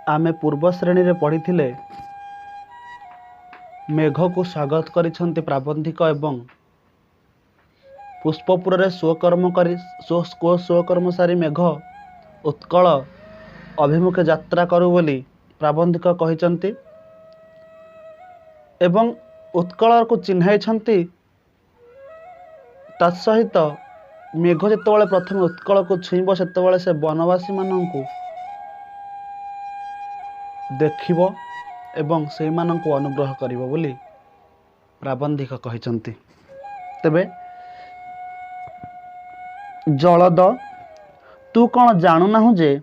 आमे पूर्व श्रेणी रे पढ़ी मेघ को स्वागत करिसेंति प्राबंधिक एवं पुष्पपुर रे स्वकर्म सारी मेघ उत्कल अभिमुखे यात्रा करू बोली प्राबंधिक कहिसेंति एवं उत्कल को चिन्हाइछंति तत्सहित मेघ जेतेबेले प्रथम उत्कल को छुईब सेतेबेले से वनवासी माननकु देखिबो एवं से माननकु अनुग्रह करिबो बोली प्राबंधिक कहिसेंति। तेबे जलद तू कौन जानू नाहु जे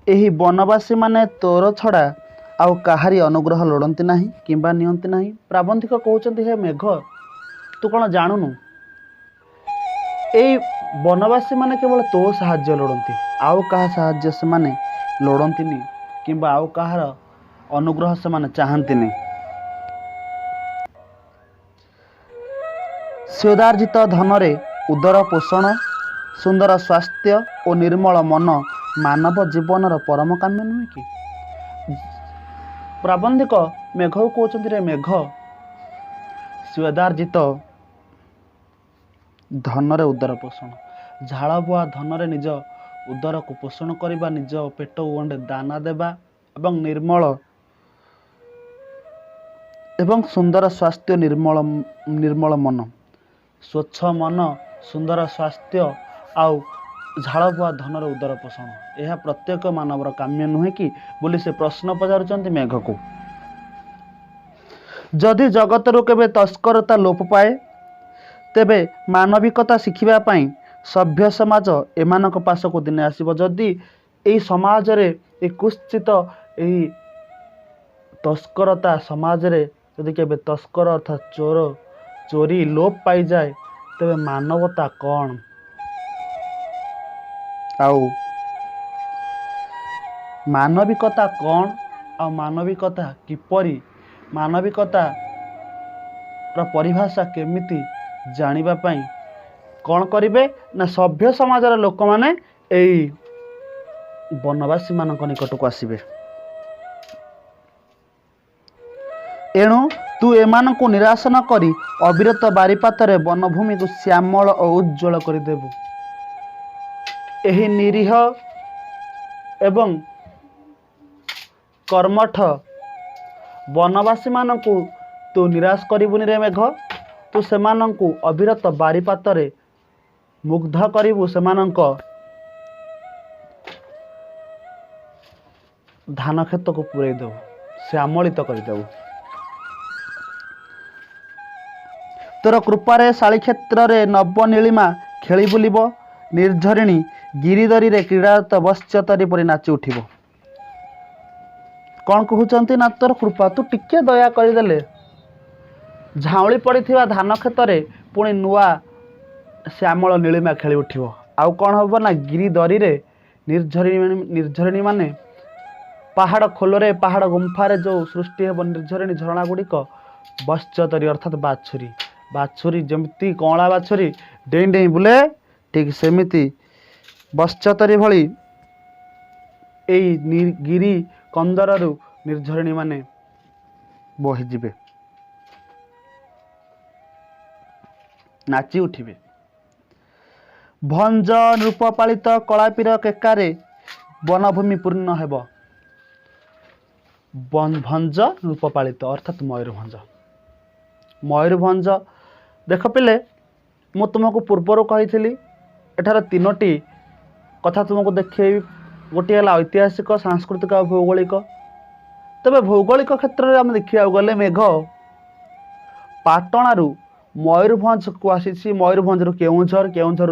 एही वनवासी माने तोर छड़ा आउ काहारी अनुग्रह लोड़ंती नाही किंबा नियंती नाही। प्राबंधिक कहउचंती हे मेघ तू कौन जानूनु एई वनवासी माने केवल तो साहाय्य लोड़ंती आउ कहा साहाय्य से माने लोड़ंतीनी किंबा आउ कहार अनुग्रह से माने चाहंतीनी। स्योदार्जित धनरे उदर पोषण सुंदर स्वास्थ्य और निर्मल मन मानव जीवनर परम काम्य नुहे कि। प्राबंधिक मेघ कहउचंती रे मेघ स्वेदार्जित धनरे उदर पोषण झाड़ बुआ धनरे निज उदर को पोषण करबा निज पेट गंडे दाना देबा एवं निर्मल एवं सुंदर स्वास्थ्य निर्मल मन स्वच्छ मन सुंदर स्वास्थ्य आउ झाड़ बुआ धनर उदर पोषण यह प्रत्येक मानवर काम्य नुहे कि बोली से प्रश्न पचारुचंती मेघ को। जदि जगत रो केबे तस्करता लोप पाए तेबे मानविकता शिखिबा पई सभ्य समाज एमानक पास को दिने आसीबो। जदि एई समाज रे ए कुश्चित एई तस्करता समाज रे जदि केबे तस्कर अर्थात चोरी लोप पाई जाए तेबे मानवता कौन आउ मानविकता कौन आ मानविकता किपरि मानविकता परिभाषा केमिति जानिबा पई कौन करिवे ना सभ्य समाजर लोक माने एई वनवासी मानक निकट को आसीबे। एणु तू एमान को निराश न करी अविरत बारीपातरे वनभूमि को श्यामल और उज्ज्वल करदेबु। एही निरीह एवं कर्मठ वनवासी मानकु तू निराश करिबुनि रे मेघ तू सेमानंकु अविरत बारीपातरे मुग्ध करिबु सेमानंक धान खेत को पुरई देबु श्यामलित करदेबु। तोर कृपारे शाली क्षेत्र रे नव नीलिमा खेली बुलिब निर्झरिणी गिरिदरी रे क्रीड़ारत बश्चतरी परि नाची उठिब। कौन कहउचंती ना तोर कृपा तू टिके दया करदेले झाउली पड़िथिबा धान खेत रे पुणी नुआ श्यामल नीलिमा खेली उठिब। आउ कौन हम ना गिरिदरी रे निर्झरिणी माने पहाड़ खोलरे पहाड़ गुंफारे जो सृष्टि हेब निर्झरिणी झरणा गुड़िक बश्चतरी अर्थात बाछुरी जमती कौला बाछुरी डेई डेई बुले ठीक सेमिति बश्चतरी भली एई गिरी कंदररु निर्झरिणी माने बही जिबे नाची उठिबे। भंज नृपपालित कलापीर केकारे वनभूमि पूर्ण हेब। भंज नृपपालित अर्थात मयूरभंज देख पिले मु तुमको पूर्वर कही एठार तीनोटी कथा तुमको देखी गोटे है ऐतिहासिक सांस्कृतिक और भौगोलिक। तबे भौगोलिक क्षेत्र में आम देखा गले मेघ पाटणारू मयूरभंज को आसी मयूरभंज केउंझर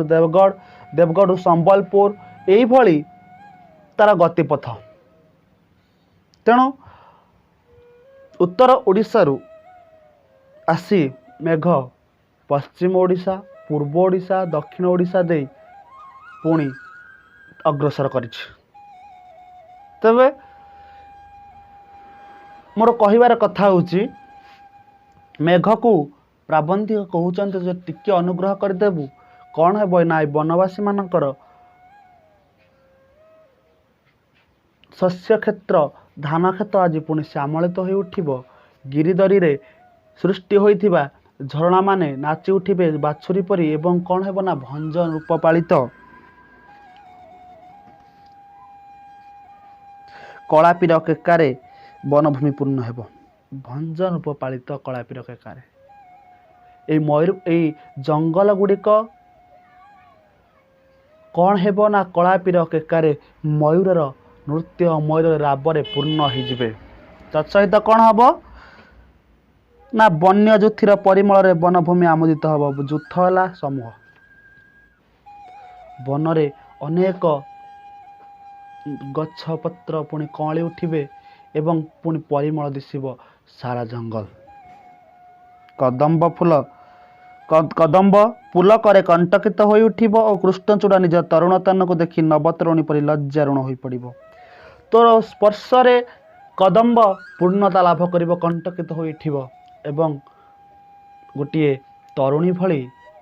देवगढ़ संबलपुर यही तार गतिपथ। तेणु उत्तर ओडिशा आसी मेघ पश्चिम ओडिशा पूर्व ओडिशा दक्षिण ओडिशा दे पुणी अग्रसर करिछि। तबे मोर कहिबार कथा होची मेघ को प्राबंधिक कहउचंते जे टिके अनुग्रह करदेबु कौन है ना वनवासी मानकर ଶସ୍ୟ କ୍ଷେତ୍ର ଧାନ କ୍ଷେତ ଆଜି ପୁଣି ଶ୍ୟାମଳିତ ହୋଇ ଉଠିବ। ଗିରିଦରିରେ ସୃଷ୍ଟି ହୋଇଥିବା ଝରଣାମାନେ ନାଚି ଉଠିବେ ବାଛୁରୀ ପରି ଏବଂ କ'ଣ ହେବ ନା ଭଞ୍ଜ ରୂପ ପାଳିତ କଳାପୀର କେକାରେ ବନଭୂମି ପୂର୍ଣ୍ଣ ହେବ। ଭଞ୍ଜ ରୂପ ପାଳିତ କଳାପୀର କେକାରେ ଏଇ ଜଙ୍ଗଲ ଗୁଡ଼ିକ କ'ଣ ହେବ ନା କଳାପୀର କେକାରେ ମୟୂରର ନୃତ୍ୟ ମୟୂର ରାବରେ ପୂର୍ଣ୍ଣ ହୋଇଯିବେ। ତତ୍ସହିତ କ'ଣ ହେବ ନା ବନ୍ୟ ଯୁଥିର ପରିମଳରେ ବନଭୂମି ଆମୋଦିତ ହେବ। ଯୁଥ ହେଲା ସମୂହ। ବନରେ ଅନେକ ଗଛ ପତ୍ର ପୁଣି କଅଁଳି ଉଠିବେ ଏବଂ ପୁଣି ପରିମଳ ଦିଶିବ ସାରା ଜଙ୍ଗଲ। କଦମ୍ବ ପୁଲକରେ କଣ୍ଟକିତ ହୋଇ ଉଠିବ ଓ କୃଷ୍ଣଚୂଡ଼ା ନିଜ ତରୁଣ ତନକୁ ଦେଖି ନବତରୁଣୀ ପରି ଲଜ୍ଜାରୁଣ ହୋଇପଡ଼ିବ। ତୋର ସ୍ପର୍ଶରେ କଦମ୍ବ ପୂର୍ଣ୍ଣତା ଲାଭ କରିବ, କଣ୍ଟକିତ ହୋଇ ଉଠିବ ଏବଂ ଗୋଟିଏ ତରୁଣୀ ଭଳି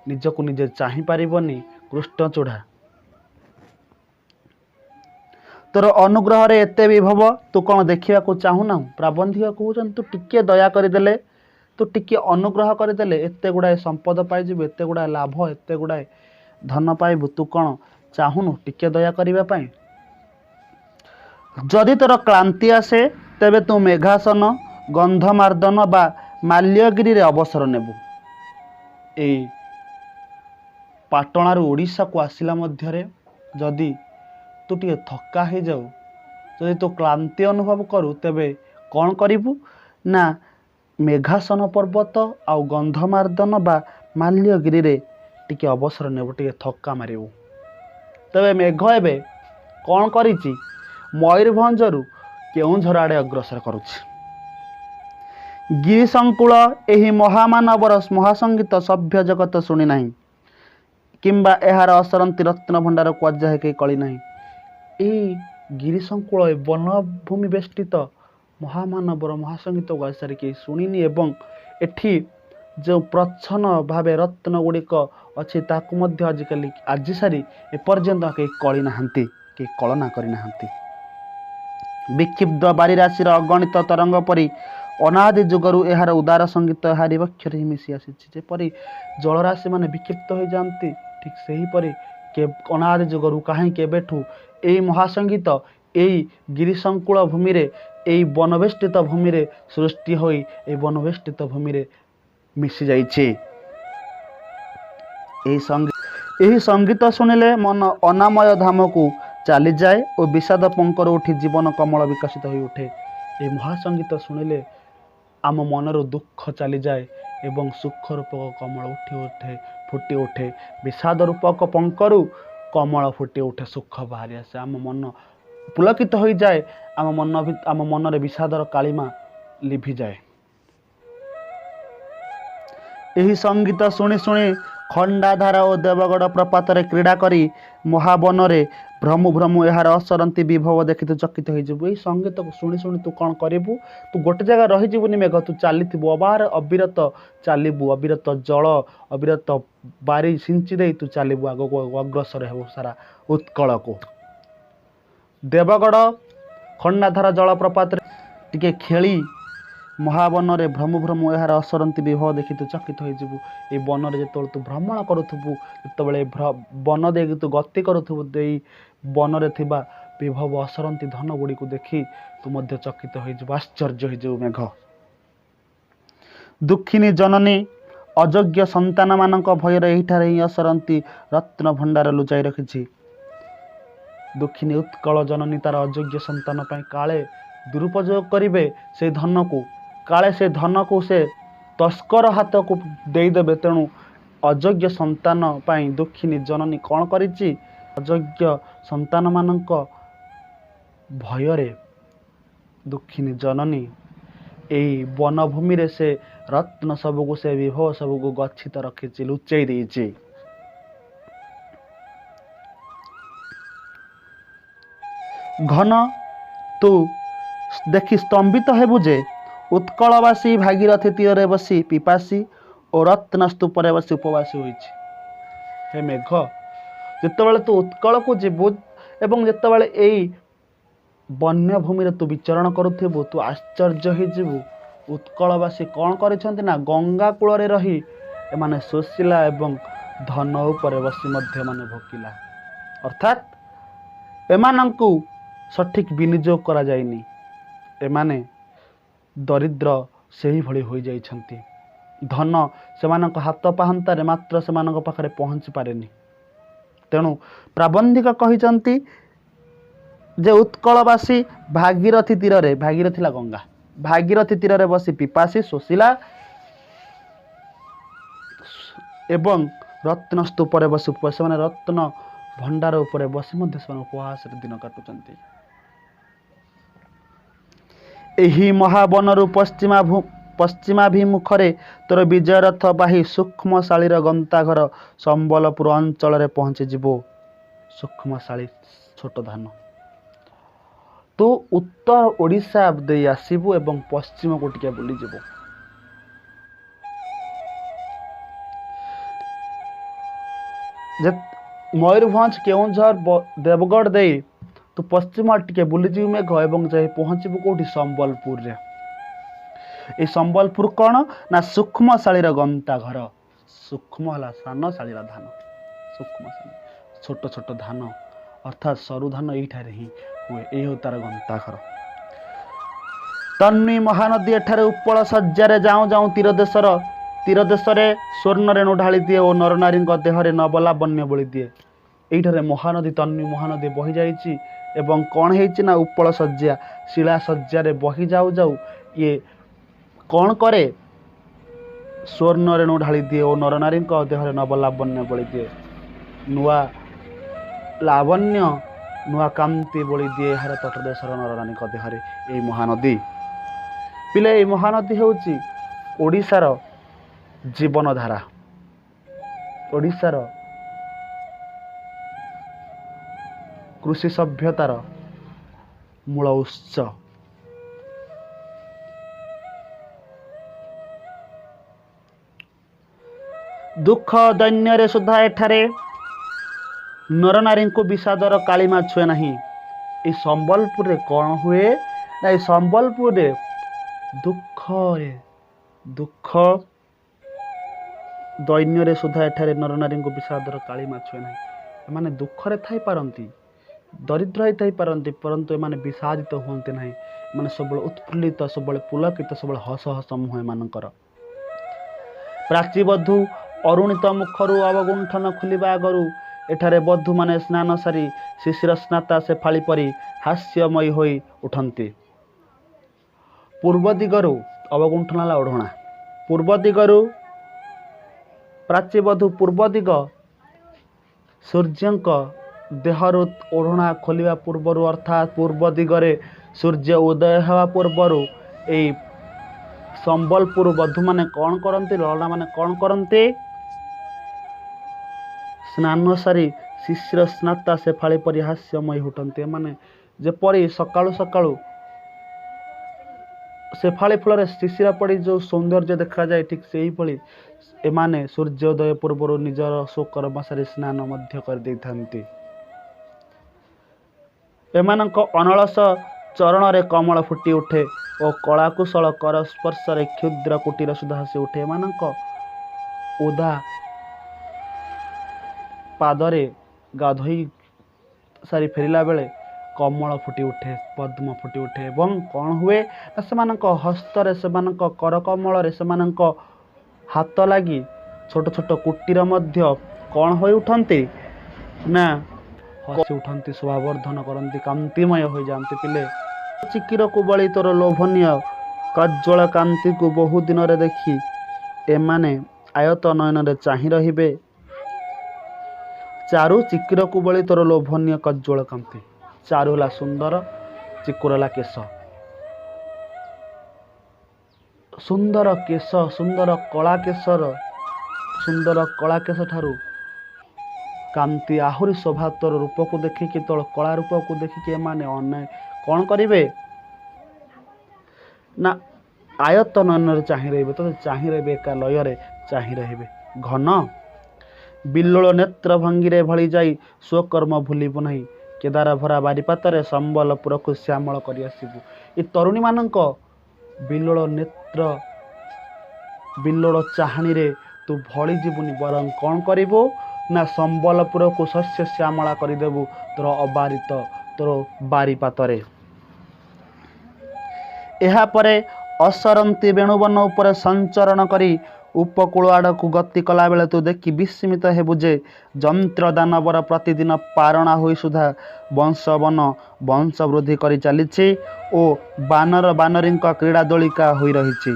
ନିଜକୁ ନିଜେ ଚାହିଁପାରିବନି। କୃଷ୍ଣଚୂଡ଼ା ତୋର ଅନୁଗ୍ରହରେ ଏତେ ବିଭବ, ତୁ କ'ଣ ଦେଖିବାକୁ ଚାହୁଁନାହୁଁ? ପ୍ରାବନ୍ଧିକ କହୁଛନ୍ତି ତୁ ଟିକିଏ ଦୟା କରିଦେଲେ, ତୁ ଟିକିଏ ଅନୁଗ୍ରହ କରିଦେଲେ ଏତେ ଗୁଡ଼ାଏ ସମ୍ପଦ ପାଇଯିବୁ, ଏତେ ଗୁଡ଼ାଏ ଲାଭ, ଏତେ ଗୁଡ଼ାଏ ଧନ ପାଇବୁ। ତୁ କ'ଣ ଚାହୁଁନୁ ଟିକିଏ ଦୟା କରିବା ପାଇଁ? ଯଦି ତୋର କ୍ଳାନ୍ତି ଆସେ ତେବେ ତୁ ମେଘାସନ, ଗନ୍ଧମାର୍ଦ୍ଦନ ବା ମାଲ୍ୟଗିରିରେ ଅବସର ନେବୁ। ଏଇ ପାଟଣାରୁ ଓଡ଼ିଶାକୁ ଆସିଲା ମଧ୍ୟରେ ଯଦି ତୁ ଟିକେ ଥକା ହେଇଯାଉ, ଯଦି ତୁ କ୍ଳାନ୍ତି ଅନୁଭବ କରୁ, ତେବେ କ'ଣ କରିବୁ ନା ମେଘାସନ ପର୍ବତ ଆଉ ଗନ୍ଧମାର୍ଦ୍ଦନ ବା ମାଲ୍ୟଗିରିରେ ଟିକେ ଅବସର ନେବୁ, ଟିକେ ଥକା ମାରିବୁ। ତେବେ ମେଘ ଏବେ କ'ଣ କରିଛି? ମୟୂରଭଞ୍ଜରୁ କେଉଁଝର ଆଡ଼େ ଅଗ୍ରସର କରୁଛି। ଗିରିଶଙ୍କୁଳ ଏହି ମହାମାନବର ମହାସଙ୍ଗୀତ ସଭ୍ୟ ଜଗତ ଶୁଣି ନାହିଁ, କିମ୍ବା ଏହାର ଅସରନ୍ତି ରତ୍ନ ଭଣ୍ଡାରକୁ ଅଜାଏ କେହି କଳି ନାହିଁ। ଏହି ଗିରିଶଙ୍କୁଳ ବନଭୂମି ବେଷ୍ଟିତ ମହାମାନବର ମହାସଙ୍ଗୀତକୁ ଆଜି କେହି ଶୁଣିନି ଏବଂ ଏଠି ଯେଉଁ ପ୍ରଚ୍ଛନ୍ନ ଭାବେ ରତ୍ନ ଗୁଡ଼ିକ ଅଛି ତାକୁ ମଧ୍ୟ ଆଜି ସାରି ଏପର୍ଯ୍ୟନ୍ତ କେହି କଳି ନାହାନ୍ତି, କେହି କଳନା କରିନାହାନ୍ତି। ବିକ୍ଷିପ୍ତ ବାରିରାଶିର ଅଗଣିତ ତରଙ୍ଗ ପରି ଅନାଦି ଯୁଗରୁ ଏହାର ଉଦାର ସଙ୍ଗୀତ ଏହାରି ବକ୍ଷରେ ହିଁ ମିଶି ଆସିଛି। ଯେପରି ଜଳରାଶି ମାନେ ବିକ୍ଷିପ୍ତ ହୋଇଯାଆନ୍ତି, ଠିକ୍ ସେହିପରି ଅନାଦି ଯୁଗରୁ କାହିଁ କେବେଠୁ ଏଇ ମହାସଙ୍ଗୀତ ଏଇ ଗିରିଶଙ୍କୁଳ ଭୂମିରେ, ଏଇ ବନବେଷ୍ଟିତ ଭୂମିରେ ସୃଷ୍ଟି ହୋଇ ଏଇ ବନବେଷ୍ଟିତ ଭୂମିରେ ମିଶି ଯାଇଛି। ଏହି ସଙ୍ଗୀତ ଶୁଣିଲେ ମନ ଅନାମୟ ଧାମକୁ ଚାଲିଯାଏ ଓ ବିଷାଦ ପଙ୍କରୁ ଉଠି ଜୀବନ କମଳ ବିକଶିତ ହୋଇ ଉଠେ। ଏହି ମହାସଙ୍ଗୀତ ଶୁଣିଲେ ଆମ ମନରୁ ଦୁଃଖ ଚାଲିଯାଏ ଏବଂ ସୁଖ ରୂପକ କମଳ ଫୁଟି ଉଠେ। ବିଷାଦ ରୂପକ ପଙ୍କରୁ କମଳ ଫୁଟି ଉଠେ, ସୁଖ ବାହାରି ଆସେ, ଆମ ମନ ପୁଲକିତ ହୋଇଯାଏ, ଆମ ମନରେ ବିଷାଦର କାଳିମା ଲିଭିଯାଏ। ଏହି ସଙ୍ଗୀତ ଶୁଣି ଶୁଣି ଖଣ୍ଡାଧାର ଓ ଦେବଗଡ଼ ପ୍ରପାତରେ କ୍ରୀଡ଼ା କରି ମହାବନରେ ଭ୍ରମୁ ଭ୍ରମୁ ଏହାର ଅସରନ୍ତି ବିଭବ ଦେଖି ତୁ ଚକିତ ହୋଇଯିବୁ। ଏହି ସଙ୍ଗୀତକୁ ଶୁଣି ଶୁଣି ତୁ କ'ଣ କରିବୁ? ତୁ ଗୋଟେ ଜାଗା ରହିଯିବୁନି ମେଘ, ତୁ ଚାଲିଥିବୁ, ଅବିରତ ଚାଲିବୁ, ଅବିରତ ଜଳ, ଅବିରତ ବାରି ସିଞ୍ଚି ଦେଇ ତୁ ଚାଲିବୁ, ଆଗକୁ ଅଗ୍ରସର ହେବୁ ସାରା ଉତ୍କଳକୁ। ଦେବଗଡ଼ ଖଣ୍ଡାଧାର ଜଳପ୍ରପାତରେ ଟିକେ ଖେଳି ମହାବନରେ ଭ୍ରମୁ ଭ୍ରମୁ ଏହାର ଅସରନ୍ତି ବିଭବ ଦେଖି ତୁ ଚକିତ ହୋଇଯିବୁ। ଏହି ବନରେ ଯେତେବେଳେ ତୁ ଭ୍ରମଣ କରୁଥିବୁ, ଯେତେବେଳେ ବନ ଦେଇକି ତୁ ଗତି କରୁଥିବୁ, ଏଇ ବନରେ ଥିବା ବିଭବ ଅସରନ୍ତି ଧନ ଗୁଡ଼ିକୁ ଦେଖି ତୁ ମଧ୍ୟ ଚକିତ ହୋଇଯିବୁ, ଆଶ୍ଚର୍ଯ୍ୟ ହୋଇଯିବୁ ମେଘ। ଦୁଃଖିନୀ ଜନନୀ ଅଯୋଗ୍ୟ ସନ୍ତାନମାନଙ୍କ ଭୟରେ ଏହିଠାରେ ହିଁ ଅସରନ୍ତି ରତ୍ନ ଭଣ୍ଡାର ଲୁଚାଇ ରଖିଛି। ଦୁଃଖିନୀ ଉତ୍କଳ ଜନନୀ ତାର ଅଯୋଗ୍ୟ ସନ୍ତାନ ପାଇଁ କାଳେ ଦୁରୁପଯୋଗ କରିବେ ସେଇ ଧନକୁ, କାଳେ ସେ ଧନକୁ ସେ ତସ୍କର ହାତକୁ ଦେଇଦେବେ। ତେଣୁ ଅଯୋଗ୍ୟ ସନ୍ତାନ ପାଇଁ ଦୁଃଖିନୀ ଜନନୀ କ'ଣ କରିଛି? ଅଯୋଗ୍ୟ ସନ୍ତାନମାନଙ୍କ ଭୟରେ ଦୁଃଖିନୀ ଜନନୀ ଏହି ବନଭୂମିରେ ସେ ରତ୍ନ ସବୁକୁ, ସେ ବିଭବ ସବୁକୁ ଗଚ୍ଛିତ ରଖିଛି, ଲୁଚେଇ ଦେଇଛି। ଘନ ତୁ ଦେଖି ସ୍ତମ୍ଭିତ ହେବୁ ଯେ ଉତ୍କଳବାସୀ ଭାଗୀରଥୀ ତୀରରେ ବସି ପିପାସୀ ଓ ରତ୍ନ ସ୍ତୂପରେ ବସି ଉପବାସୀ ହୋଇଛି। ହେ ମେଘ, ଯେତେବେଳେ ତୁ ଉତ୍କଳକୁ ଯିବୁ ଏବଂ ଯେତେବେଳେ ଏଇ ବନ୍ୟ ଭୂମିରେ ତୁ ବିଚରଣ କରୁଥିବୁ, ତୁ ଆଶ୍ଚର୍ଯ୍ୟ ହେଇଯିବୁ ଉତ୍କଳବାସୀ କ'ଣ କରିଛନ୍ତି ନା ଗଙ୍ଗା କୂଳରେ ରହି ଏମାନେ ଶୋଷିଲା ଏବଂ ଧନ ଉପରେ ବସି ମଧ୍ୟ ଏମାନେ ଭୋକିଲା। ଅର୍ଥାତ୍ ଏମାନଙ୍କୁ ସଠିକ୍ ବିନିଯୋଗ କରାଯାଇନି। ଏମାନେ ଦରିଦ୍ର ସେହିଭଳି ହୋଇଯାଇଛନ୍ତି। ଧନ ସେମାନଙ୍କ ହାତ ପାହାନ୍ତାରେ ମାତ୍ର ସେମାନଙ୍କ ପାଖରେ ପହଞ୍ଚି ପାରେନି। ତେଣୁ ପ୍ରାବନ୍ଧିକ କହିଛନ୍ତି ଯେ ଉତ୍କଳବାସୀ ଭାଗୀରଥୀ ତୀରରେ, ଭାଗୀରଥୀ ହେଲା ଗଙ୍ଗା, ଭାଗୀରଥୀ ତୀରରେ ବସି ପିପାସୀ ଶୋଷିଲା ଏବଂ ରତ୍ନ ସ୍ତୂପରେ ବସି ସେମାନେ ରତ୍ନ ଭଣ୍ଡାର ଉପରେ ବସି ମଧ୍ୟ ସେମାନେ ଉପହାସରେ ଦିନ କାଟୁଛନ୍ତି। ଏହି ମହାବନରୁ ପଶ୍ଚିମାଭିମୁଖରେ ତୋର ବିଜୟ ରଥ ବାହି ସୂକ୍ଷ୍ମଶାଳୀର ଗନ୍ତାଘର ସମ୍ବଲପୁର ଅଞ୍ଚଳରେ ପହଞ୍ଚିଯିବ। ସୂକ୍ଷ୍ମଶାଳୀ ଛୋଟ ଧାନ। ତୁ ଉତ୍ତର ଓଡ଼ିଶା ଦେଇ ଆସିବୁ ଏବଂ ପଶ୍ଚିମକୁ ଟିକେ ବୁଲିଯିବୁ। ଯେ ମୟୂରଭଞ୍ଜ, କେଉଁଝର, ଦେବଗଡ଼ ଦେଇ ତୁ ପଶ୍ଚିମ ଟିକେ ବୁଲିଯିବୁ ମେଘ ଏବଂ ଯାଇ ପହଞ୍ଚିବୁ କେଉଁଠି? ସମ୍ବଲପୁରରେ। এই ସମ୍ବଲପୁର କ'ଣ ନା ସୂକ୍ଷ୍ମଶାଳୀର ଗନ୍ତାଘର। ସୂକ୍ଷ୍ମ ହେଲା ସାନ, ଶାଳୀର ଧାନ। ସୂକ୍ଷ୍ମଶାଳୀ ଛୋଟ ଛୋଟ ଧାନ ଅର୍ଥାତ୍ ସରୁ ଧାନ ଏଇଠାରେ ହିଁ ହୁଏ। ଏଇ ହେଉ ତାର ଗନ୍ତାଘର। ତନ୍ମୀ ମହାନଦୀ ଏଠାରେ ଉପଳ ଶଯ୍ୟାରେ ଯାଉଁ ଯାଉଁ ତୀରଦେଶରେ ସ୍ୱର୍ଣ୍ଣ ରେଣୁ ଢାଳି ଦିଏ ଓ ନରନାରୀଙ୍କ ଦେହରେ ନବଲାବଣ୍ୟ ବୋଳି ଦିଏ। ଏଇଠାରେ ମହାନଦୀ ତନ୍ମୀ ମହାନଦୀ ବହି ଯାଇଛି ଏବଂ କ'ଣ ହେଇଛି ନା ଉପଳ ଶଯ୍ୟା, ଶିଳା ଶଯ୍ୟାରେ ବହି ଯାଉ ଯାଉ ଇଏ କ'ଣ କରେ? ସ୍ୱର୍ଣ୍ଣ ରେଣୁ ଢାଳି ଦିଏ ଓ ନରନାରୀଙ୍କ ଦେହରେ ନବଲାବଣ୍ୟ ବୋଳି ଦିଏ। ନୂଆ ଲାବଣ୍ୟ, ନୂଆ କାନ୍ତି ବୋଳି ଦିଏ ଏହାର ତଟଦେଶର ନରନାରୀଙ୍କ ଦେହରେ ଏହି ମହାନଦୀ। ପିଲେ ଏହି ମହାନଦୀ ହେଉଛି ଓଡ଼ିଶାର ଜୀବନଧାରା, ଓଡ଼ିଶାର କୃଷି ସଭ୍ୟତାର ମୂଳ ଉତ୍ସ। ଦୁଃଖ ଦୈନ୍ୟରେ ସୁଦ୍ଧା ଏଠାରେ ନରନାରୀଙ୍କୁ ବିଷାଦର କାଳିମା ଛୁଏ ନାହିଁ। ଏ ସମ୍ବଲପୁରରେ କ'ଣ ହୁଏ ନା ଏ ସମ୍ବଲପୁରରେ ଦୁଃଖ ଦୈନ୍ୟରେ ସୁଦ୍ଧା ଏଠାରେ ନରନାରୀଙ୍କୁ ବିଷାଦର କାଳିମା ଛୁଏ ନାହିଁ। ଏମାନେ ଦୁଃଖରେ ଥାଇପାରନ୍ତି, ଦରିଦ୍ର ହେଇଥାଇପାରନ୍ତି, ପରନ୍ତୁ ଏମାନେ ବିଷାଦିତ ହୁଅନ୍ତି ନାହିଁ। ଏମାନେ ସବୁବେଳେ ଉତ୍ଫୁଲ୍ଲିତ, ସବୁବେଳେ ପୁଲକିତ, ସବୁବେଳେ ହସ ହସ ମୁହଁ ଏମାନଙ୍କର। ପ୍ରାଚୀ ବଧୂ ଅରୁଣିତ ମୁଖରୁ ଅବଗୁଣ୍ଠନ ଖୋଲିବା ଆଗରୁ ଏଠାରେ ବଧୂମାନେ ସ୍ନାନ ସାରି ଶିଶିର ସ୍ନାତା ଶେଫାଳି ପରି ହାସ୍ୟମୟୀ ହୋଇ ଉଠନ୍ତି। ପୂର୍ବ ଦିଗରୁ ଅବଗୁଣ୍ଠନ ହେଲା ଓଢ଼ଣା। ପୂର୍ବ ଦିଗରୁ ପ୍ରାଚୀ ବଧୂ ପୂର୍ବ ଦିଗ ସୂର୍ଯ୍ୟଙ୍କ ଦେହରୁ ଓଢ଼ଣା ଖୋଲିବା ପୂର୍ବରୁ ଅର୍ଥାତ୍ ପୂର୍ବ ଦିଗରେ ସୂର୍ଯ୍ୟ ଉଦୟ ହେବା ପୂର୍ବରୁ ଏଇ ସମ୍ବଲପୁର ବଧୂମାନେ କ'ଣ କରନ୍ତି? ଲଳନାମାନେ କ'ଣ କରନ୍ତି? ସ୍ନାନ ସାରି ଶିଶିର ସ୍ନାତା ଶେଫାଳି ପରି ହାସ୍ୟମୟୀ ଉଠନ୍ତି। ଏମାନେ ଯେପରି ସକାଳୁ ସକାଳୁ ଶେଫାଳି ଫଳରେ ଶିଶିର ପଡ଼ି ଯେଉଁ ସୌନ୍ଦର୍ଯ୍ୟ ଦେଖାଯାଏ, ଠିକ୍ ସେହିଭଳି ଏମାନେ ସୂର୍ଯ୍ୟୋଦୟ ପୂର୍ବରୁ ନିଜର ସୁକର୍ମ ସାରି ସ୍ନାନ ମଧ୍ୟ କରିଦେଇଥାନ୍ତି। ଏମାନଙ୍କ ଅନଳସ ଚରଣରେ କମଳ ଫୁଟି ଉଠେ ଓ କଳାକୁଶଳ କର ସ୍ପର୍ଶରେ କ୍ଷୁଦ୍ର କୁଟୀର ସୁଦ୍ଧା ହସି ଉଠେ। ଏମାନଙ୍କ ଓଦା ପାଦରେ ଗାଧୋଇ ସାରି ଫେରିଲା ବେଳେ କମଳ ଫୁଟି ଉଠେ, ପଦ୍ମ ଫୁଟି ଉଠେ ଏବଂ କ'ଣ ହୁଏ ନା ସେମାନଙ୍କ ହସ୍ତରେ, ସେମାନଙ୍କ କରକମଳରେ, ସେମାନଙ୍କ ହାତ ଲାଗି ଛୋଟ ଛୋଟ କୁଟୀର ମଧ୍ୟ କ'ଣ ହୋଇ ଉଠନ୍ତି ନା ହସି ଉଠନ୍ତି, ଶୋଭାବର୍ଦ୍ଧନ କରନ୍ତି, କାନ୍ତିମୟ ହୋଇଯାଆନ୍ତି। ପିଲେ ଚିକିରକୁ ବଳି ତୋର ଲୋଭନୀୟ କଜ୍ଜ୍ୱଳ କାନ୍ତିକୁ ବହୁ ଦିନରେ ଦେଖି ଏମାନେ ଆୟତ ନୟନରେ ଚାହିଁ ରହିବେ। ଚାରୁ ଚିକିରକୁ ବଳି ତୋର ଲୋଭନୀୟ କଜ୍ଜ୍ୱଳ କାନ୍ତି। ଚାରୁ ହେଲା ସୁନ୍ଦର, ଚିକୁର ହେଲା କେଶ। ସୁନ୍ଦର କେଶ, ସୁନ୍ଦର କଳା କେଶ ଠାରୁ କାନ୍ତି ଆହୁରି ଶୋଭା ତୋର ରୂପକୁ ଦେଖିକି, ତୋର କଳା ରୂପକୁ ଦେଖିକି ଏମାନେ କ'ଣ କରିବେ ନା ଆୟତ ନୟନରେ ଚାହିଁ ରହିବେ। ତୋତେ ଚାହିଁ ରହିବେ, ଏକା ଲୟରେ ଚାହିଁ ରହିବେ। ଘନ ବିଲ୍ଲୋଳ ନେତ୍ର ଭଙ୍ଗୀରେ ଭଳି ଯାଇ ସ୍ୱକର୍ମ ଭୁଲିବୁ ନାହିଁ। କେଦାର ଭରା ବାରିପାତରେ ସମ୍ବଲପୁରକୁ ଶ୍ୟାମଳ କରି ଆସିବୁ। ଏ ତରୁଣୀମାନଙ୍କ ବିଲୋଳ ନେତ୍ର ବିଲୋଳ ଚାହାଣୀରେ ତୁ ଭଳି ଯିବୁନି, ବରଂ କ'ଣ କରିବୁ ନା ସମ୍ବଲପୁରକୁ ଶସ୍ୟ ଶ୍ୟାମଳା କରିଦେବୁ ତୋର ଅବାରିତ ତୋର ବାରିପାତରେ। ଏହାପରେ ଅସରନ୍ତି ବେଣୁବନ ଉପରେ ସଞ୍ଚରଣ କରି ଉପକୂଳ ଆଡ଼କୁ ଗତି କଲାବେଳେ ତୁ ଦେଖି ବିସ୍ମିତ ହେବୁ ଯେ ଯନ୍ତ୍ର ଦାନବର ପ୍ରତିଦିନ ପାରଣା ହୋଇ ସୁଦ୍ଧା ବଂଶ ବୃଦ୍ଧି କରି ଚାଲିଛି ଓ ବାନର ବାନରୀଙ୍କ କ୍ରୀଡ଼ା ଦୋଳିକା ହୋଇ ରହିଛି।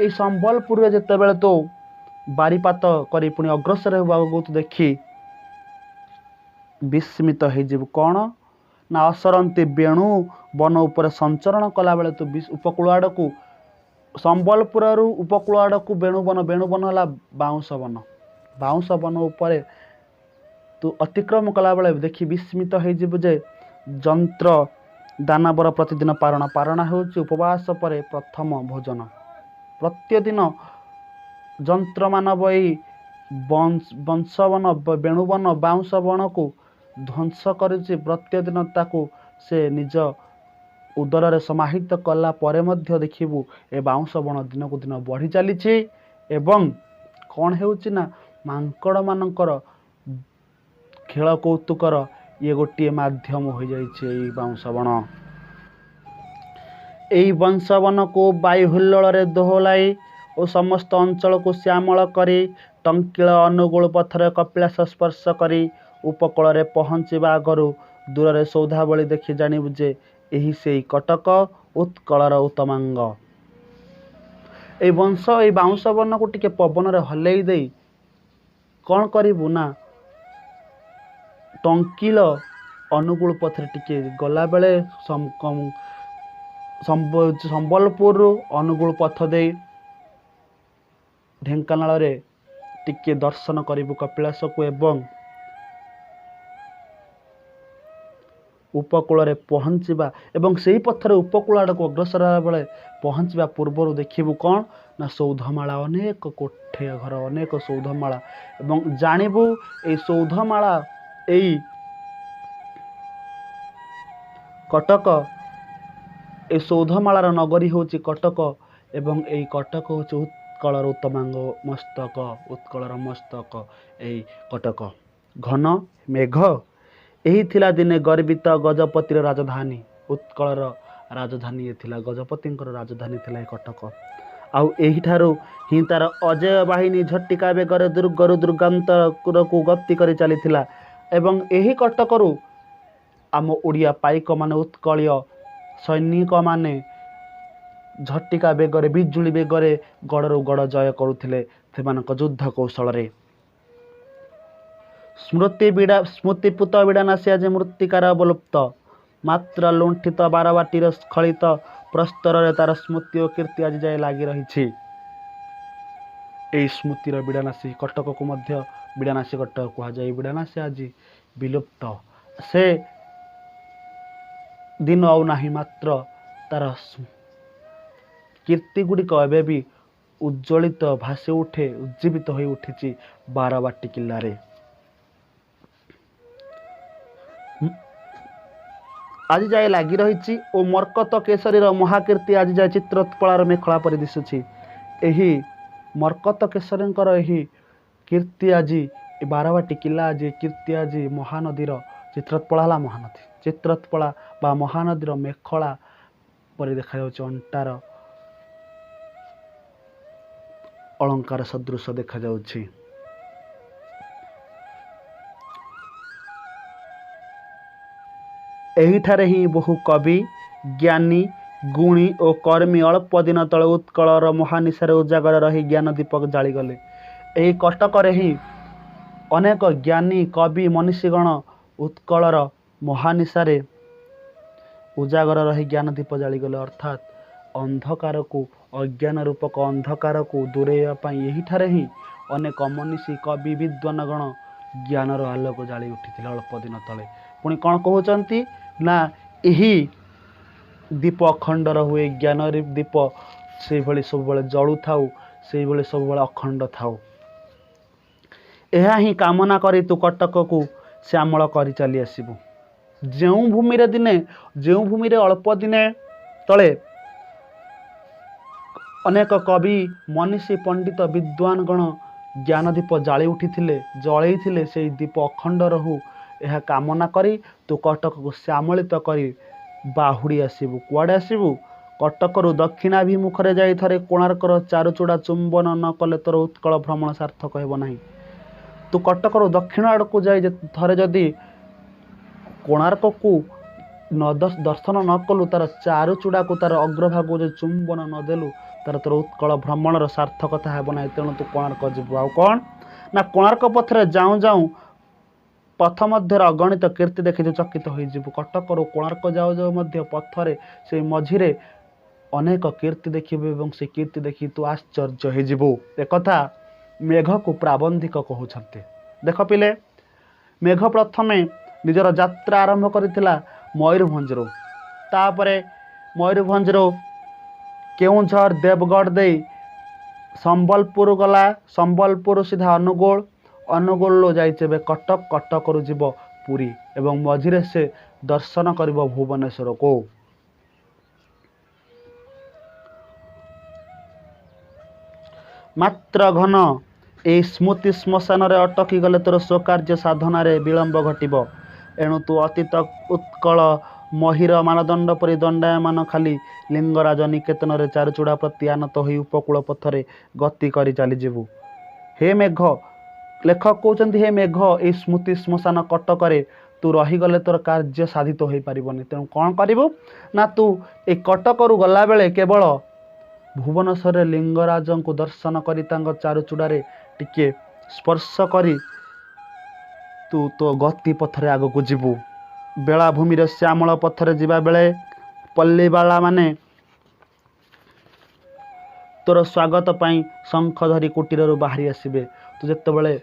ଏଇ ସମ୍ବଲପୁରରେ ଯେତେବେଳେ ତୁ ବାରିପାତ କରି ପୁଣି ଅଗ୍ରସର ହେବୁ ଆଗକୁ ତୁ ଦେଖି ବିସ୍ମିତ ହେଇଯିବୁ। କ'ଣ ନା ଅସରନ୍ତି ବେଣୁ ବନ ଉପରେ ସଞ୍ଚରଣ କଲାବେଳେ ତୁ ଉପକୂଳ ଆଡ଼କୁ ସମ୍ବଲପୁରରୁ ଉପକୂଳ ଆଡ଼କୁ ବେଣୁବନ ହେଲା ବାଉଁଶ ବନ ଉପରେ ତୁ ଅତିକ୍ରମ କଲାବେଳେ ଦେଖି ବିସ୍ମିତ ହେଇଯିବୁ ଯେ ଯନ୍ତ୍ର ଦାନବର ପ୍ରତିଦିନ ପାରଣା ହେଉଛି ଉପବାସ ପରେ ପ୍ରଥମ ଭୋଜନ। ପ୍ରତିଦିନ ଯନ୍ତ୍ରମାନବ ଏଇ ବଂଶବନ ବେଣୁବନ ବାଉଁଶ ବଣକୁ ଧ୍ୱଂସ କରୁଛି। ପ୍ରତିଦିନ ତାକୁ ସେ ନିଜ ଉଦରରେ ସମାହିତ କଲା ପରେ ମଧ୍ୟ ଦେଖିବୁ ଏ ବାଉଁଶ ବଣ ଦିନକୁ ଦିନ ବଢ଼ି ଚାଲିଛି ଏବଂ କ'ଣ ହେଉଛି ନା ମାଙ୍କଡ଼ମାନଙ୍କର ଖେଳ କୌତୁକର ଇଏ ଗୋଟିଏ ମାଧ୍ୟମ ହୋଇଯାଇଛି ଏଇ ବାଉଁଶ ବଣ। ଏହି ବଂଶବନକୁ ବାୟୁ ହୁଲ୍ଲୋଳରେ ଦୋହଲାଇ ଓ ସମସ୍ତ ଅଞ୍ଚଳକୁ ଶ୍ୟାମଳ କରି ଟଙ୍କିଳ ଅନୁଗୁଳ ପଥରେ କପିଳାସ ସ୍ପର୍ଶ କରି ଉପକୂଳରେ ପହଞ୍ଚିବା ଆଗରୁ ଦୂରରେ ସୌଧାବଳୀ ଦେଖି ଜାଣିବୁ ଯେ ଏହି ସେଇ କଟକ ଉତ୍କଳର ଉତ୍ତମାଙ୍ଗ। ଏଇ ବାଉଁଶ ବନକୁ ଟିକେ ପବନରେ ହଲେଇ ଦେଇ କ'ଣ କରିବୁ ନା ଟଙ୍କିଳ ଅନୁଗୁଳ ପଥରେ ଟିକେ ଗଲାବେଳେ ସମ୍ବଲପୁରରୁ ଅନୁଗୁଳ ପଥ ଦେଇ ଢେଙ୍କାନାଳରେ ଟିକେ ଦର୍ଶନ କରିବୁ କପିଳାସକୁ ଏବଂ ଉପକୂଳରେ ପହଞ୍ଚିବା ଏବଂ ସେହି ପଥରେ ଉପକୂଳ ଆଡ଼କୁ ଅଗ୍ରସର ହେବା ବେଳେ ପହଞ୍ଚିବା ପୂର୍ବରୁ ଦେଖିବୁ କ'ଣ ନା ସୌଧମାଳା, ଅନେକ କୋଠେ ଘର, ଅନେକ ସୌଧମାଳା ଏବଂ ଜାଣିବୁ ଏଇ ସୌଧମାଳା ଏଇ କଟକ, ଏଇ ସୌଧମାଳାର ନଗରୀ ହେଉଛି କଟକ ଏବଂ ଏଇ କଟକ ହେଉଛି ଉତ୍କଳର ଉତ୍ତମାଙ୍ଗ ଉତ୍କଳର ମସ୍ତକ ଏଇ କଟକ। ଘନ ମେଘ ଏହି ଥିଲା ଦିନେ ଗର୍ବିତ ଗଜପତିର ରାଜଧାନୀ। ଉତ୍କଳର ରାଜଧାନୀ ଏ ଥିଲା, ଗଜପତିଙ୍କର ରାଜଧାନୀ ଥିଲା ଏ କଟକ। ଆଉ ଏହିଠାରୁ ହିଁ ତାର ଅଜୟ ବାହିନୀ ଝଟିକା ବେଗରେ ଦୁର୍ଗରୁ ଦୁର୍ଗାନ୍ତରକୁ ଗତି କରି ଚାଲିଥିଲା ଏବଂ ଏହି କଟକରୁ ଆମ ଓଡ଼ିଆ ପାଇକମାନେ ଉତ୍କଳୀୟ ସୈନିକମାନେ ଝଟିକା ବେଗରେ ବିଜୁଳି ବେଗରେ ଗଡ଼ରୁ ଗଡ଼ ଜୟ କରୁଥିଲେ ସେମାନଙ୍କ ଯୁଦ୍ଧ କୌଶଳରେ। ସ୍ମୃତିପୁତ ବିଡ଼ାନାସୀ ଆଜି ମୃତ୍ତିକାର ଅବଲୁପ୍ତ, ମାତ୍ର ଲୁଣ୍ଠିତ ବାରବାଟୀର ସ୍ଖଳିତ ପ୍ରସ୍ତରରେ ତାର ସ୍ମୃତି ଓ କୀର୍ତ୍ତି ଆଜି ଯାଏ ଲାଗି ରହିଛି। ଏହି ସ୍ମୃତିର ବିଡ଼ାନାସୀ କଟକକୁ ମଧ୍ୟ ବିଡ଼ାନାସୀ କଟକ କୁହାଯାଏ। ବିଡ଼ାନାସୀ ଆଜି ବିଲୁପ୍ତ, ସେ ଦିନ ଆଉ ନାହିଁ, ମାତ୍ର ତାର କୀର୍ତ୍ତି ଗୁଡ଼ିକ ଏବେ ବି ଉଜ୍ଜ୍ୱଳିତ ଭାସି ଉଠେ, ଉଜ୍ଜୀବିତ ହୋଇ ଉଠିଛି ବାରବାଟୀ କିଲ୍ଲାରେ। ଆଜି ଯାଏ ଲାଗି ରହିଛି ଓ ମର୍କତ କେଶରୀର ମହାକୀର୍ତ୍ତି ଆଜି ଯାଏ ଚିତ୍ରୋତ୍ପଳାର ମେଖଳା ପରି ଦିଶୁଛି। ଏହି ମର୍କତ କେଶରୀଙ୍କର ଏହି କୀର୍ତ୍ତି ଆଜି ବାରବାଟୀ କିଲ୍ଲା ଆଜି କୀର୍ତ୍ତି ଆଜି ମହାନଦୀର ଚିତ୍ରୋତ୍ପଳା ହେଲା ମହାନଦୀ, ଚିତ୍ରୋତ୍ପଳା ବା ମହାନଦୀର ମେଖଳା ପରି ଦେଖାଯାଉଛି, ଅଣ୍ଟାର ଅଳଙ୍କାର ସଦୃଶ ଦେଖାଯାଉଛି। ଏହିଠାରେ ହିଁ ବହୁ କବି, ଜ୍ଞାନୀ, ଗୁଣୀ ଓ କର୍ମୀ ଅଳ୍ପ ଦିନ ତଳେ ଉତ୍କଳର ମହାନିଶାରେ ଉଜାଗର ରହି ଜ୍ଞାନ ଦୀପ ଜାଳିଗଲେ। ଏହି କଟକରେ ହିଁ ଅନେକ ଜ୍ଞାନୀ, କବି, ମନୀଷୀଗଣ ଉତ୍କଳର ମହାନିଶାରେ ଉଜାଗର ରହି ଜ୍ଞାନ ଦୀପ ଜାଳିଗଲେ, ଅର୍ଥାତ୍ ଅନ୍ଧକାରକୁ, ଅଜ୍ଞାନ ରୂପକ ଅନ୍ଧକାରକୁ ଦୂରେଇବା ପାଇଁ ଏହିଠାରେ ହିଁ ଅନେକ ମନୀଷୀ, କବି, ବିଦ୍ୱାନଗଣ ଜ୍ଞାନର ଆଲୋକ ଜାଳି ଉଠିଥିଲେ ଅଳ୍ପ ଦିନ ତଳେ। ପୁଣି କ'ଣ କହୁଛନ୍ତି ନା ଏହି ଦୀପ ଅଖଣ୍ଡ ରହୁ, ଜ୍ଞାନର ଦୀପ ସେଇଭଳି ସବୁବେଳେ ଜଳୁଥାଉ, ସେଇଭଳି ସବୁବେଳେ ଅଖଣ୍ଡ ଥାଉ। ଏହା ହିଁ କାମନା କରି ତୁ କଟକକୁ ଶ୍ୟାମଳ କରି ଚାଲି ଆସିବୁ। ଯେଉଁ ଭୂମିରେ ଅଳ୍ପ ଦିନେ ତଳେ ଅନେକ କବି ମନୀଷୀ ପଣ୍ଡିତ ବିଦ୍ୱାନଗଣ ଜ୍ଞାନଦୀପ ଜଳେଇଥିଲେ ସେହି ଦୀପ ଅଖଣ୍ଡ ରହୁ ଏହା କାମନା କରି ତୁ କଟକକୁ ଶ୍ୟାମଳିତ କରି ବାହୁଡ଼ି ଆସିବୁ। କୁଆଡ଼େ ଆସିବୁ? କଟକରୁ ଦକ୍ଷିଣାଭିମୁଖରେ ଯାଇ ଥରେ କୋଣାର୍କର ଚାରୁଚୂଡ଼ା ଚୁମ୍ବନ ନ କଲେ ତୋର ଉତ୍କଳ ଭ୍ରମଣ ସାର୍ଥକ ହେବ ନାହିଁ। ତୁ କଟକରୁ ଦକ୍ଷିଣ ଆଡ଼କୁ ଯାଇ ଥରେ ଯଦି କୋଣାର୍କକୁ ଦର୍ଶନ ନ କଲୁ, ତାର ଚାରୁଚୂଡ଼ାକୁ ତାର ଅଗ୍ରଭାଗକୁ ଯଦି ଚୁମ୍ବନ ନ ଦେଲୁ, ତାର ତୋର ଉତ୍କଳ ଭ୍ରମଣର ସାର୍ଥକତା ହେବ ନାହିଁ। ତେଣୁ ତୁ କୋଣାର୍କ ଯିବୁ। ଆଉ କ'ଣ ନା, କୋଣାର୍କ ପଥରେ ଯାଉଁ ଯାଉଁ ପଥ ମଧ୍ୟରେ ଅଗଣିତ କୀର୍ତ୍ତି ଦେଖି ତୁ ଚକିତ ହୋଇଯିବୁ। କଟକରୁ କୋଣାର୍କ ଯାଉ ଯାଉ ମଧ୍ୟ ପଥରେ ସେଇ ମଝିରେ ଅନେକ କୀର୍ତ୍ତି ଦେଖିବୁ ଏବଂ ସେ କୀର୍ତ୍ତି ଦେଖି ତୁ ଆଶ୍ଚର୍ଯ୍ୟ ହୋଇଯିବୁ। ଏକଥା ମେଘକୁ ପ୍ରାବନ୍ଧିକ କହୁଛନ୍ତି। ଦେଖ ପିଲେ, ମେଘ ପ୍ରଥମେ ନିଜର ଯାତ୍ରା ଆରମ୍ଭ କରିଥିଲା ମୟୂରଭଞ୍ଜରୁ। ତାପରେ ମୟୂରଭଞ୍ଜରୁ କେଉଁଝର ଦେବଗଡ଼ ଦେଇ ସମ୍ବଲପୁର ଗଲା। ସମ୍ବଲପୁର ସିଧା ଅନୁଗୁଳରୁ ଯାଇଛି ଏବେ କଟକ। କଟକରୁ ଯିବ ପୁରୀ ଏବଂ ମଝିରେ ସେ ଦର୍ଶନ କରିବ ଭୁବନେଶ୍ୱରକୁ। ମାତ୍ର ଘନ ଏହି ସ୍ମୃତି ଶ୍ମଶାନରେ ଅଟକି ଗଲେ ତୋର ସ୍ୱକାର୍ଯ୍ୟ ସାଧନାରେ ବିଳମ୍ବ ଘଟିବ। ଏଣୁ ତୁ ଅତୀତ ଉତ୍କଳ ମହୀର ମାନଦଣ୍ଡ ପରି ଦଣ୍ଡାୟମାନ ଖାଲି ଲିଙ୍ଗରାଜ ନିକେତନରେ ଚାରୁଚୂଡ଼ା ପ୍ରତି ଆନତ ହୋଇ ଉପକୂଳ ପଥରେ ଗତି କରି ଚାଲିଯିବୁ। ହେ ମେଘ, ଲେଖକ କହୁଛନ୍ତି, ହେ ମେଘ, ଏହି ସ୍ମୃତି ଶ୍ମଶାନ କଟକରେ ତୁ ରହିଗଲେ ତୋର କାର୍ଯ୍ୟ ସାଧିତ ହୋଇପାରିବନି। ତେଣୁ କ'ଣ କରିବୁ ନା, ତୁ ଏ କଟକରୁ ଗଲାବେଳେ କେବଳ ଭୁବନେଶ୍ୱରରେ ଲିଙ୍ଗରାଜଙ୍କୁ ଦର୍ଶନ କରି ତାଙ୍କ ଚାରୁଚୂଡ଼ାରେ ଟିକେ ସ୍ପର୍ଶ କରି ତୁ ତୋ ଗତି ପଥରେ ଆଗକୁ ଯିବୁ। ବେଳାଭୂମିର ଶ୍ୟାମଳ ପଥରେ ଯିବାବେଳେ ପଲ୍ଲୀବାଳାମାନେ ତୋର ସ୍ୱାଗତ ପାଇଁ ଶଙ୍ଖ ଧରି କୁଟୀରରୁ ବାହାରି ଆସିବେ। ତୁ ଯେତେବେଳେ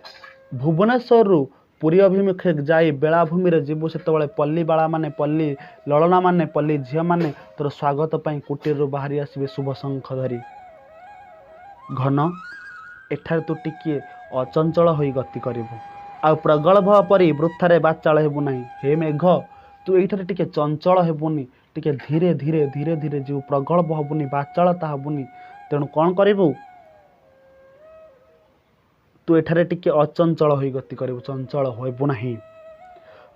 ଭୁବନେଶ୍ୱରରୁ ପୁରୀ ଅଭିମୁଖେ ଯାଇ ବେଳାଭୂମିରେ ଯିବୁ, ସେତେବେଳେ ପଲ୍ଲୀବାଳାମାନେ, ପଲ୍ଲୀ ଲଳନାମାନେ, ପଲ୍ଲୀ ଝିଅମାନେ ତୋର ସ୍ୱାଗତ ପାଇଁ କୁଟୀରରୁ ବାହାରି ଆସିବେ ଶୁଭ ଶଙ୍ଖ ଧରି। ଘନ, ଏଠାରେ ତୁ ଟିକିଏ ଅଚଞ୍ଚଳ ହୋଇ ଗତି କରିବୁ। ଆଉ ପ୍ରଗଳ୍ଭ ପରି ବୃଥାରେ ବାଚାଳ ହେବୁ ନାହିଁ। ହେ ମେଘ, ତୁ ଏଇଠାରେ ଟିକେ ଚଞ୍ଚଳ ହେବୁନି, ଟିକେ ଧୀରେ ଧୀରେ ଧୀରେ ଧୀରେ ଯିବୁ। ପ୍ରଗଳ୍ଭ ହେବୁନି, ବାଚାଳତା ହେବୁନି। ତେଣୁ କ'ଣ କରିବୁ? ତୁ ଏଠାରେ ଟିକେ ଅଚଞ୍ଚଳ ହୋଇ ଗତି କରିବୁ, ଚଞ୍ଚଳ ହେବୁ ନାହିଁ।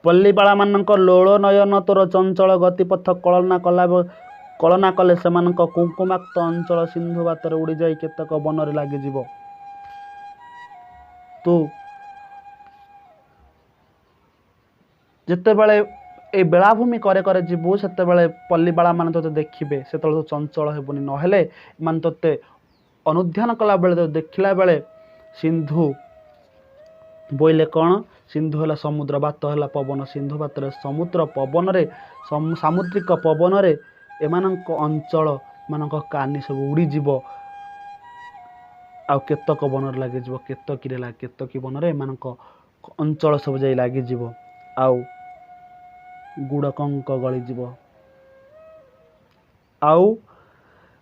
ପଲ୍ଲୀବାଳାମାନଙ୍କ ଲୋଳ ନୟନ ତୋର ଚଞ୍ଚଳ ଗତିପଥ କଳନା କଲେ ସେମାନଙ୍କ କୁଙ୍କୁମାକ୍ତ ଅଞ୍ଚଳ ସିନ୍ଧୁ ବାତରେ ଉଡ଼ିଯାଇ କେତେକ ବନରେ ଲାଗିଯିବ। ତୁ ଯେତେବେଳେ এই ବେଳାଭୂମି କରେ କରେ ଯିବୁ, ସେତେବେଳେ ପଲ୍ଲୀବାଳାମାନେ ତୋତେ ଦେଖିବେ, ସେତେବେଳେ ତୁ ଚଞ୍ଚଳ ହେବୁନି। ନହେଲେ ଏମାନେ ତୋତେ ଅନୁଧ୍ୟାନ କଲାବେଳେ, ତୋତେ ଦେଖିଲା ବେଳେ ସିନ୍ଧୁ ବୋଇଲେ କ'ଣ? ସିନ୍ଧୁ ହେଲା ସମୁଦ୍ର, ବାତ ହେଲା ପବନ। ସିନ୍ଧୁ ବାତରେ ସମୁଦ୍ର ପବନରେ, ସାମୁଦ୍ରିକ ପବନରେ ଏମାନଙ୍କ ଅଞ୍ଚଳ, ଏମାନଙ୍କ କାନି ସବୁ ଉଡ଼ିଯିବ। ଆଉ କେତକ ବନରେ ଲାଗିଯିବ, କେତକୀ ବନରେ ଏମାନଙ୍କ ଅଞ୍ଚଳ ସବୁ ଯାଇ ଲାଗିଯିବ। ଆଉ ଗୁଡ଼କଙ୍କ ଗଳିଯିବ। ଆଉ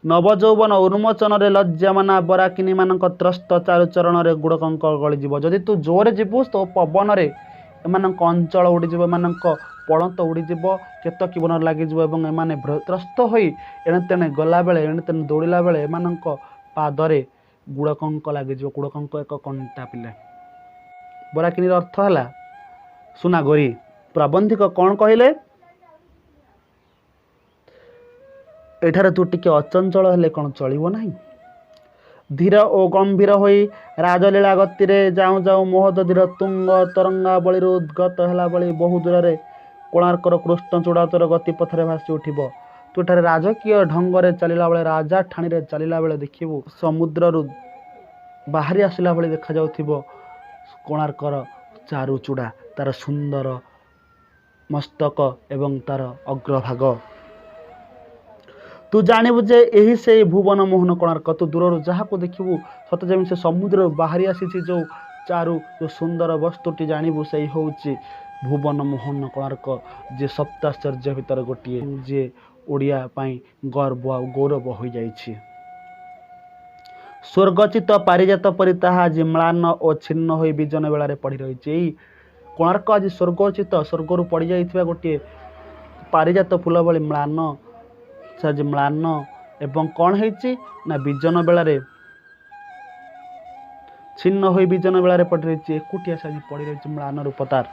ନବଯୌବନ ଉନ୍ମୋଚନରେ ଲଜ୍ଜାମାନା ବରାକିନୀମାନଙ୍କ ତ୍ରସ୍ତ ଚାରୁଚରଣରେ ଗୁଡ଼କଙ୍କ ଗଳିଯିବ। ଯଦି ତୁ ଜୋରରେ ଯିବୁ, ତୋ ପବନରେ ଏମାନଙ୍କ ଅଞ୍ଚଳ ଉଡ଼ିଯିବ, ଏମାନଙ୍କ ପଣତ ଉଡ଼ିଯିବ, କେତକୀ ବନରେ ଲାଗିଯିବ ଏବଂ ଏମାନେ ତ୍ରସ୍ତ ହୋଇ ଏଣେ ତେଣେ ଗଲାବେଳେ, ଏଣେ ତେଣେ ଦୌଡ଼ିଲା ବେଳେ ଏମାନଙ୍କ ପାଦରେ ଗୁଡ଼କଙ୍କ ଲାଗିଯିବ। ଗୁଡ଼କଙ୍କ ଏକ କଣ୍ଟା ପିଲେ। ବରାକିନୀର ଅର୍ଥ ହେଲା ସୁନାଗୋରି। ପ୍ରାବନ୍ଧିକ କ'ଣ କହିଲେ? ଏଠାରେ ତୁ ଟିକେ ଅଚଞ୍ଚଳ ହେଲେ କ'ଣ ଚଳିବ ନାହିଁ? ଧୀର ଓ ଗମ୍ଭୀର ହୋଇ ରାଜଲୀଳା ଗତିରେ ଯାଉଁ ଯାଉଁ ମହୋଦଧିର ତୁଙ୍ଗ ତରଙ୍ଗାବଳୀରୁ ଉଦ୍ଗତ ହେଲା ଭଳି ବହୁ ଦୂରରେ କୋଣାର୍କର କୃଷ୍ଣଚୂଡ଼ା ତୋର ଗତିପଥରେ ଭାସି ଉଠିବ। ତୁ ଏଠାରେ ରାଜକୀୟ ଢଙ୍ଗରେ ଚାଲିଲା ବେଳେ, ରାଜା ଠାଣିରେ ଚାଲିଲା ବେଳେ ଦେଖିବୁ ସମୁଦ୍ରରୁ ବାହାରି ଆସିଲା ଭଳି ଦେଖାଯାଉଥିବ କୋଣାର୍କର ଚାରୁଚୂଡ଼ା, ତାର ସୁନ୍ଦର ମସ୍ତକ ଏବଂ ତାର ଅଗ୍ରଭାଗ। ତୁ ଜାଣିବୁ ଯେ ଏହି ସେଇ ଭୁବନ ମୋହନ କୋଣାର୍କ। ତୁ ଦୂରରୁ ଯାହାକୁ ଦେଖିବୁ ସତେ ଯେମିତି ସେ ସମୁଦ୍ରରୁ ବାହାରି ଆସିଛି ଯେଉଁ ସୁନ୍ଦର ବସ୍ତୁଟି, ଜାଣିବୁ ସେଇ ହେଉଛି ଭୁବନ ମୋହନ କୋଣାର୍କ, ଯିଏ ସପ୍ତାଶ୍ଚର୍ଯ୍ୟ ଭିତରେ ଗୋଟିଏ, ଯିଏ ଓଡ଼ିଆ ପାଇଁ ଗର୍ବ ଆଉ ଗୌରବ ହୋଇଯାଇଛି। ସ୍ୱର୍ଗଚିତ ପାରିଜାତ ପରି ତାହା ଆଜି ମ୍ଳାନ ଓ ଛିନ୍ନ ହୋଇ ବିଜନ ବେଳାରେ ପଡ଼ି ରହିଛି। ଏଇ कोणार्क आज स्वर्गोचित स्वर्गर पड़ जा गोटे पारिजात फूल भली म्लान से आज म्लान एवं कौन है ना विजन बेलार छिन्न हो विजन बेलार पड़ रही एकुटिया से आज पड़ रही म्लान रूप तार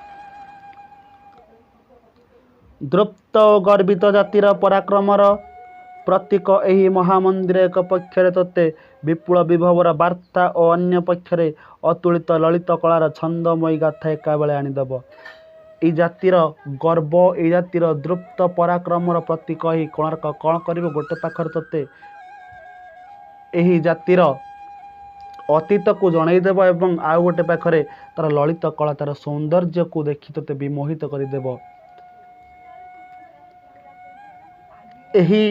द्रप्त और गर्वित जातिर पराक्रमर प्रतीक एही महामंदिर एक पक्षरे तोते विपुल विभवर वार्ता और अन्य पक्षरे अतुलित ललित कलार छंदमयी गाथा एका बेले आनीदेव। ई जातिर गर्व ई जातिर द्रुप्त पराक्रमर प्रतीक ही कोणार्क कौन कर गोटे पाखर तोते एही जातिर अतीत को जनईदेव एवं आउ गोटे पाखरे तार ललित कला तार सौंदर्य को देखी तोते विमोहित करदेव। एही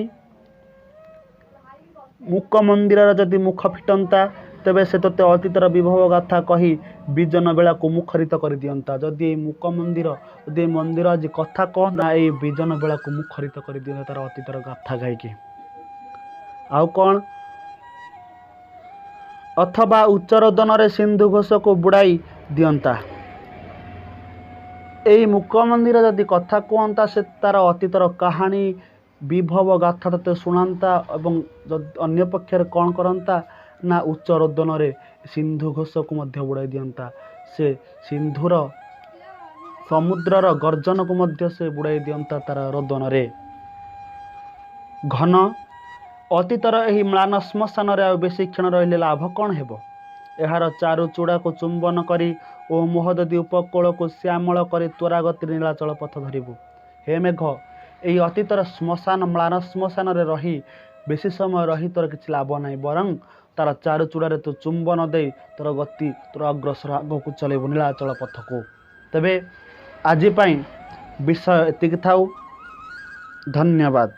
मुक मंदिर जदि मुख फिटंता तेबे से तोते अतीतर विभव गाथा कही विजन बेला को मुखरित कर दियंता। जदि मुक मंदिर जदि मंदिर आज कथा कहना ये विजन बेला को मुखरित कर दियंता तार अतीतर गाथा गायकी आउ कौन अथवा उच्चरोदन रे सिंधु घोष को बुड़ाई दियंता। यही मुक मंदिर जदि कथा कहता से तार अतीतर कहानी विभव गाथा तते शुणाता एवं अन्य पक्षर कौन करता ना उच्च रोदन रे सिंधु घोष को मध्य बुड़ाई दियंता। से सिंधुर समुद्रर गर्जन को मध्य से बुड़ाई दियंता तार रोदन रे। घन अतीतर एही म्लान श्मशान रे आ बेसी क्षण रहिले लाभ कौन हेबो। एहार चारु चूड़ा को चुंबन करी ओ मोहददी उपकूल को श्यामल करी त्वरागति नीलाचल पथ धरिबु। हे मेघ यही अतीतर श्मशान म्लान श्मशान रे रही बेसी समय रही तोर किसी लाभ ना बरं तार चारु चूड़े तू चुंबन दे तोर गति तोर अग्रसर आग को चलू नीलाचल पथ को। तेबे आज विषय एतिक थाउ। धन्यवाद।